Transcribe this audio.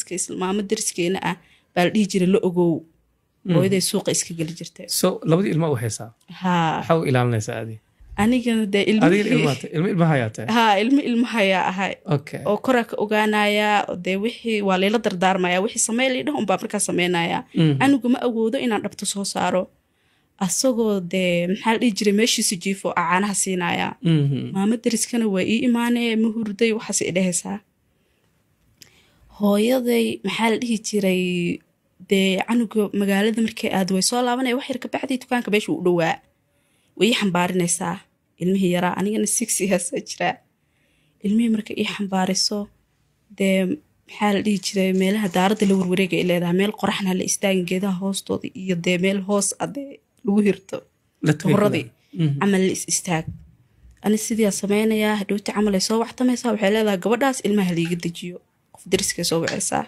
dariska maamo dariskeena ah baa dhigi jiray la ogow hooyaday suuqa iska gali jirtay so labadii ilma u haysaa ha waxa uu ilaalinaysaa adi anigana de ilma hayaatay ha ilma haya ahay okay oo koraka ogaanaya de wixii waa leela dardaarmaya wixii sameeyay dhahan baa markaa sameynaya anigu ma awoodo inaan dhabto soo saaro asagoo de maxaa dhigi jiray meeshiisa jiifo caanaha siinaya maamo dariskana waa ii imaanee ma hurday waxaas idhahaysaa hooyaday maxaa la dhihi jiray dee canuga magaalada markay aad way soo laabanaya wax yar ka bacdii dukaanka meesha u dhowaa way ii xambaarinaysaa ilmihii yaraa anigana 6 years jira ilmihii marka ii xambaariso dee maxaa la dhihi jiray meelaha daaradda la warwareega ay leedahay meel qoraxna la istaagin geedaha hoostooda iyo dee meel hoos ade lagu hirto horadii camal la istaag ani sidii samaynayaa hadhowti camal ay soo waxtamaysaa waxay leedahay gabadhaas ilmaha liiga dejiyo qof dariska soo wacaysaa